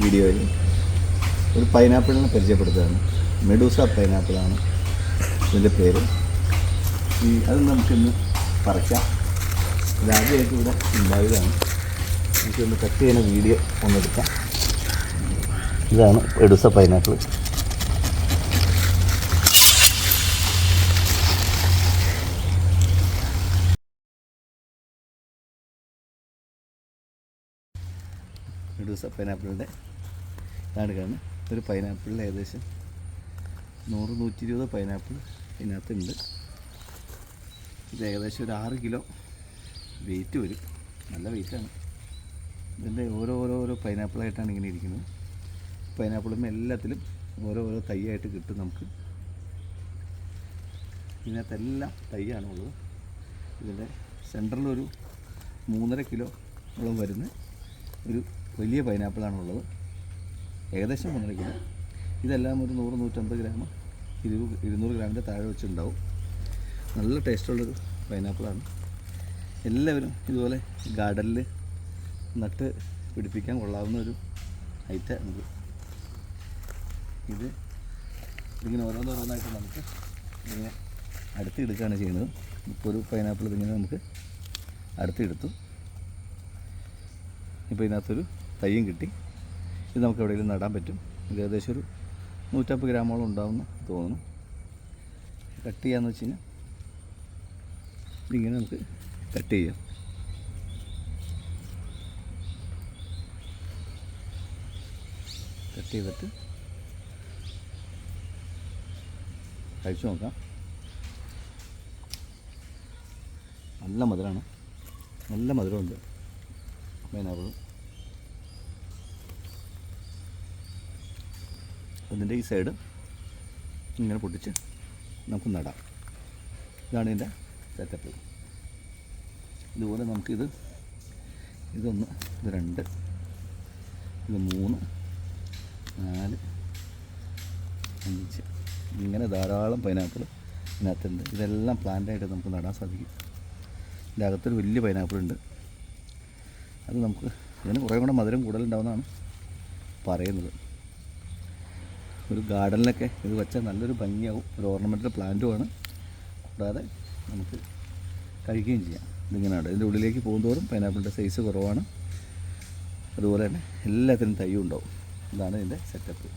വീഡിയോയിൽ ഒരു പൈനാപ്പിളിനെ പരിചയപ്പെടുത്തുകയാണ്. മെഡൂസ പൈനാപ്പിളാണ് ഇതിൻ്റെ പേര്. അത് നമുക്കിന്ന് പറിക്കാം. ഇതാദ്യമായിട്ട് ഇവിടെ ഉണ്ടായതാണ്. നമുക്കൊന്ന് കട്ട് ചെയ്യുന്ന വീഡിയോ ഒന്നെടുക്കാം. ഇതാണ് മെഡൂസ പൈനാപ്പിൾ. മെഡൂസ പൈനാപ്പിളിൻ്റെ ഇതാണ് കാണുന്നത്. ഒരു പൈനാപ്പിളിൽ ഏകദേശം 100-120 പൈനാപ്പിൾ ഇതിനകത്തുണ്ട്. ഇത് ഏകദേശം ഒരു 6 കിലോ വെയിറ്റ് വരും. നല്ല വെയിറ്റാണ്. ഇതിൻ്റെ ഓരോ പൈനാപ്പിളായിട്ടാണ് ഇങ്ങനെ ഇരിക്കുന്നത്. പൈനാപ്പിളും എല്ലാത്തിലും ഓരോ തൈയായിട്ട് കിട്ടും നമുക്ക്. ഇതിനകത്തെല്ലാം തൈയാണുള്ളത്. ഇതിൻ്റെ സെൻറ്ററിലൊരു 3.5 കിലോളം വരുന്ന ഒരു വലിയ പൈനാപ്പിളാണുള്ളത്. ഏകദേശം 3.5 കിലോ. ഇതെല്ലാം ഒരു 100-150 ഗ്രാം 200 ഗ്രാമിൻ്റെ താഴെ വെച്ചുണ്ടാവും. നല്ല ടേസ്റ്റുള്ളൊരു പൈനാപ്പിളാണ്. എല്ലാവരും ഇതുപോലെ ഗാർഡനിൽ നട്ട് പിടിപ്പിക്കാൻ കൊള്ളാവുന്ന ഒരു ഐറ്റം. ഇതിങ്ങനെ ഓരോന്നായിട്ട് നമുക്ക് ഇങ്ങനെ അടുത്തെടുക്കുകയാണ് ചെയ്യുന്നത്. ഇപ്പോൾ ഒരു പൈനാപ്പിൾ ഇതിങ്ങനെ നമുക്ക് അടുത്തെടുത്തു. ഇപ്പോൾ ഇതിനകത്തൊരു തയ്യും കിട്ടി. ഇത് നമുക്ക് എവിടെയെങ്കിലും നടാൻ പറ്റും. ഇത് ഏകദേശം ഒരു 150 ഗ്രാമോളം ഉണ്ടാവുമെന്ന് തോന്നുന്നു. കട്ട് ചെയ്യാമെന്ന് വെച്ച് കഴിഞ്ഞാൽ ഇതിങ്ങനെ നമുക്ക് കട്ട് ചെയ്യാം. കട്ട് ചെയ്തിട്ട് കഴിച്ചു നോക്കാം. നല്ല മധുരമാണ്. നല്ല മധുരമുണ്ട് പൈനാപ്പിൾ. അതിൻ്റെ ഈ സൈഡ് ഇങ്ങനെ പൊട്ടിച്ച് നമുക്ക് നടാം. ഇതാണ് ഇതിൻ്റെ സെറ്റപ്പ്. ഇതുപോലെ നമുക്കിത് 1, 2, 3, 4, 5 ഇങ്ങനെ ധാരാളം പൈനാപ്പിൾ ഇതിനകത്തുണ്ട്. ഇതെല്ലാം പ്ലാന്റായിട്ട് നമുക്ക് നടാൻ സാധിക്കും. ഇതിൻ്റെ അകത്തൊരു വലിയ പൈനാപ്പിൾ ഉണ്ട്. അത് നമുക്ക് ഇതിന് കുറേ കൂടെ മധുരം കൂടുതലുണ്ടാവുമെന്നാണ് പറയുന്നത്. ഒരു ഗാർഡനിലൊക്കെ ഇത് വെച്ചാൽ നല്ലൊരു ഭംഗിയാവും. ഒരു ഓർണമെൻ്റൽ പ്ലാന്റുമാണ്. കൂടാതെ നമുക്ക് കഴിക്കുകയും ചെയ്യാം. ഇതിങ്ങനെയാണ്. ഇതിൻ്റെ ഉള്ളിലേക്ക് പോകുന്തോറും പൈനാപ്പിളിൻ്റെ സൈസ് കുറവാണ്. അതുപോലെ തന്നെ എല്ലാത്തിനും തൈയും ഉണ്ടാവും. ഇതാണ് ഇതിൻ്റെ സെറ്റപ്പ്.